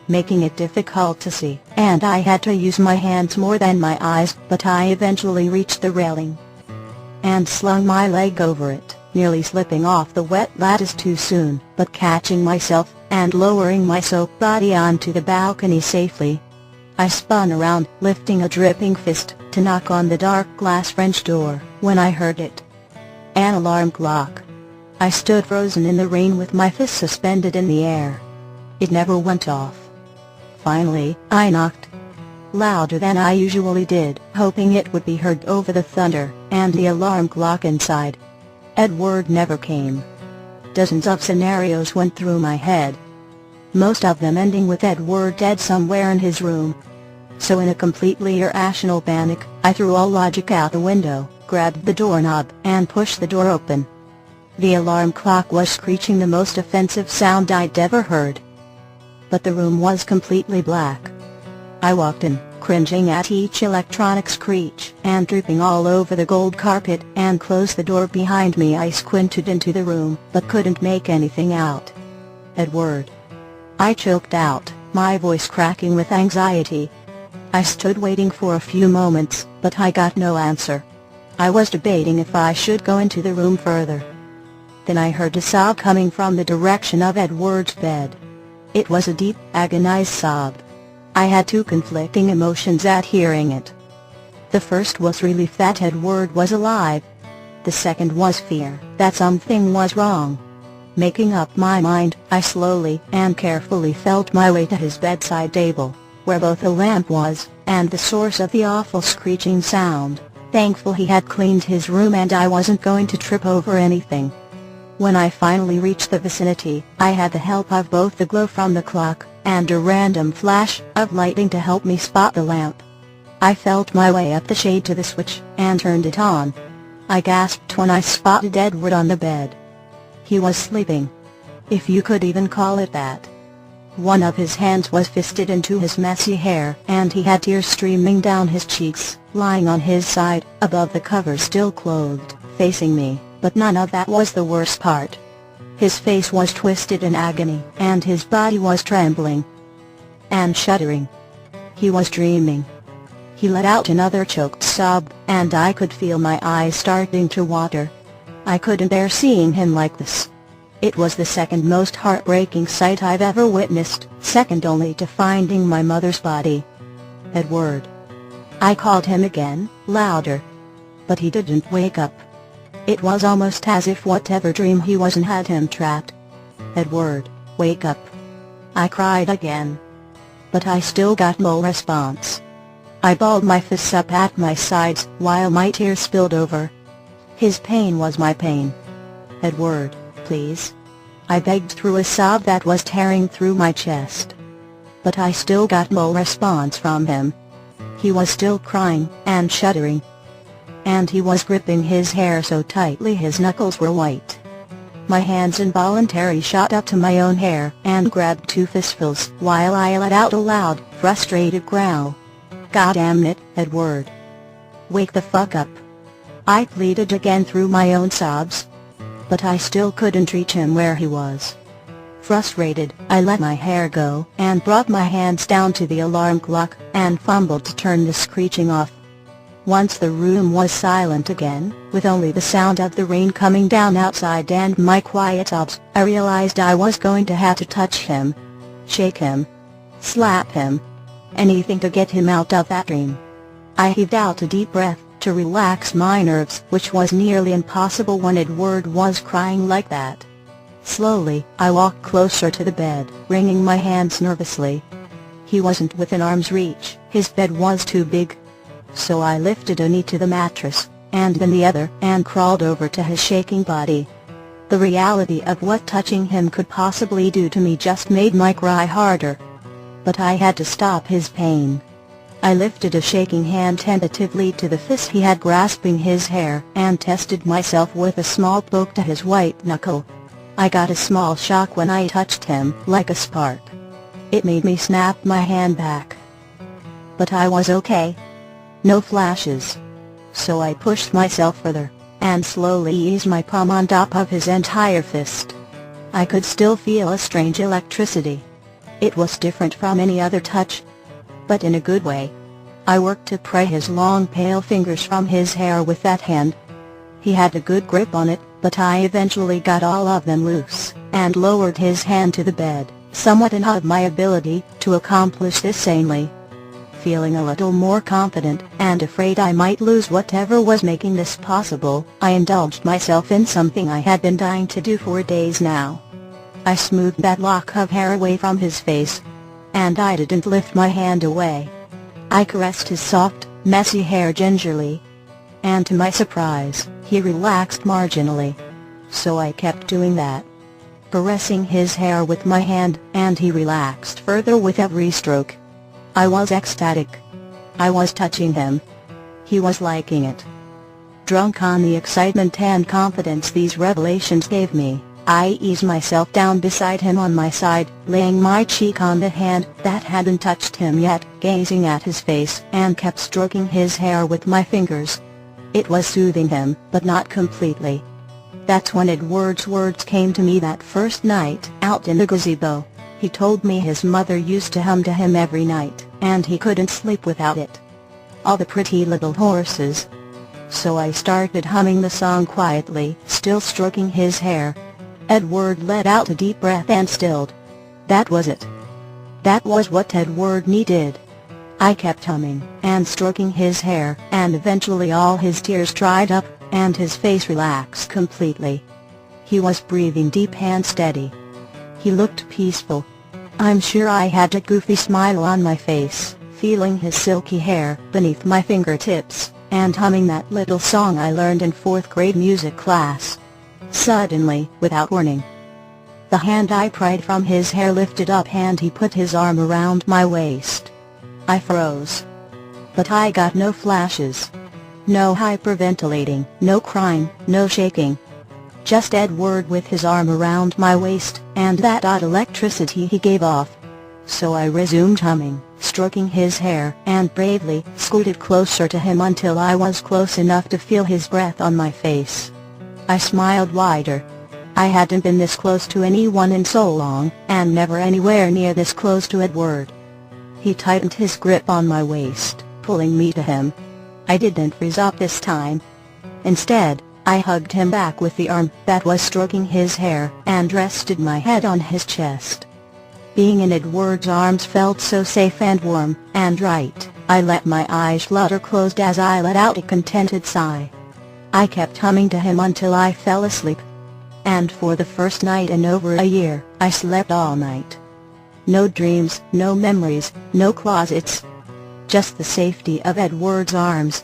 making it difficult to see, and I had to use my hands more than my eyes, but I eventually reached the railing and slung my leg over it, nearly slipping off the wet lattice too soon, but catching myself, and lowering my soaked body onto the balcony safely. I spun around, lifting a dripping fist, to knock on the dark glass French door, when I heard it. An alarm clock. I stood frozen in the rain with my fist suspended in the air. It never went off. Finally, I knocked louder than I usually did, hoping it would be heard over the thunder and the alarm clock inside. Edward never came. Dozens of scenarios went through my head, most of them ending with Edward dead somewhere in his room. So in a completely irrational panic, I threw all logic out the window, grabbed the doorknob, and pushed the door open. The alarm clock was screeching the most offensive sound I'd ever heard. But the room was completely black. I walked in, cringing at each electronic screech, and dripping all over the gold carpet, and closed the door behind me. I squinted into the room, but couldn't make anything out. Edward. I choked out, my voice cracking with anxiety. I stood waiting for a few moments, but I got no answer. I was debating if I should go into the room further. Then I heard a sob coming from the direction of Edward's bed. It was a deep, agonized sob. I had two conflicting emotions at hearing it. The first was relief that Edward was alive. The second was fear that something was wrong. Making up my mind, I slowly and carefully felt my way to his bedside table, where both a lamp was, and the source of the awful screeching sound. Thankful he had cleaned his room and I wasn't going to trip over anything. When I finally reached the vicinity, I had the help of both the glow from the clock, and a random flash of lighting to help me spot the lamp. I felt my way up the shade to the switch, and turned it on. I gasped when I spotted Edward on the bed. He was sleeping, if you could even call it that. One of his hands was fisted into his messy hair, and he had tears streaming down his cheeks, lying on his side, above the covers, still clothed, facing me. But none of that was the worst part. His face was twisted in agony, and his body was trembling and shuddering. He was dreaming. He let out another choked sob, and I could feel my eyes starting to water. I couldn't bear seeing him like this. It was the second most heartbreaking sight I've ever witnessed, second only to finding my mother's body. Edward. I called him again, louder. But he didn't wake up. It was almost as if whatever dream he was in had him trapped. Edward, wake up. I cried again. But I still got no response. I balled my fists up at my sides, while my tears spilled over. His pain was my pain. Edward, please. I begged through a sob that was tearing through my chest. But I still got no response from him. He was still crying, and shuddering. And he was gripping his hair so tightly his knuckles were white. My hands involuntarily shot up to my own hair, and grabbed two fistfuls, while I let out a loud, frustrated growl. God damn it, Edward. Wake the fuck up. I pleaded again through my own sobs. But I still couldn't reach him where he was. Frustrated, I let my hair go, and brought my hands down to the alarm clock, and fumbled to turn the screeching off. Once the room was silent again, with only the sound of the rain coming down outside and my quiet sobs, I realized I was going to have to touch him, shake him, slap him, anything to get him out of that dream. I heaved out a deep breath, to relax my nerves, which was nearly impossible when Edward was crying like that. Slowly, I walked closer to the bed, wringing my hands nervously. He wasn't within arm's reach, his bed was too big. So I lifted a knee to the mattress, and then the other, and crawled over to his shaking body. The reality of what touching him could possibly do to me just made my cry harder. But I had to stop his pain. I lifted a shaking hand tentatively to the fist he had grasping his hair, and tested myself with a small poke to his white knuckle. I got a small shock when I touched him, like a spark. It made me snap my hand back. But I was okay. No flashes. So I pushed myself further, and slowly eased my palm on top of his entire fist. I could still feel a strange electricity. It was different from any other touch, but in a good way. I worked to pry his long pale fingers from his hair with that hand. He had a good grip on it, but I eventually got all of them loose, and lowered his hand to the bed, somewhat in awe of my ability to accomplish this sanely. Feeling a little more confident, and afraid I might lose whatever was making this possible, I indulged myself in something I had been dying to do for days now. I smoothed that lock of hair away from his face, and I didn't lift my hand away. I caressed his soft, messy hair gingerly, and to my surprise, he relaxed marginally. So I kept doing that, caressing his hair with my hand, and he relaxed further with every stroke. I was ecstatic. I was touching him. He was liking it. Drunk on the excitement and confidence these revelations gave me, I eased myself down beside him on my side, laying my cheek on the hand that hadn't touched him yet, gazing at his face, and kept stroking his hair with my fingers. It was soothing him, but not completely. That's when Edward's words came to me that first night out in the gazebo. He told me his mother used to hum to him every night, and he couldn't sleep without it. All the pretty little horses. So I started humming the song quietly, still stroking his hair. Edward let out a deep breath and stilled. That was it. That was what Edward needed. I kept humming, and stroking his hair, and eventually all his tears dried up, and his face relaxed completely. He was breathing deep and steady. He looked peaceful. I'm sure I had a goofy smile on my face, feeling his silky hair beneath my fingertips, and humming that little song I learned in 4th grade music class. Suddenly, without warning, the hand I pried from his hair lifted up and he put his arm around my waist. I froze. But I got no flashes. No hyperventilating, no crying, no shaking. Just Edward with his arm around my waist, and that odd electricity he gave off. So I resumed humming, stroking his hair, and bravely scooted closer to him until I was close enough to feel his breath on my face. I smiled wider. I hadn't been this close to anyone in so long, and never anywhere near this close to Edward. He tightened his grip on my waist, pulling me to him. I didn't freeze up this time. Instead, I hugged him back with the arm that was stroking his hair, and rested my head on his chest. Being in Edward's arms felt so safe and warm, and right. I let my eyes flutter closed as I let out a contented sigh. I kept humming to him until I fell asleep. And for the first night in over a year, I slept all night. No dreams, no memories, no closets. Just the safety of Edward's arms,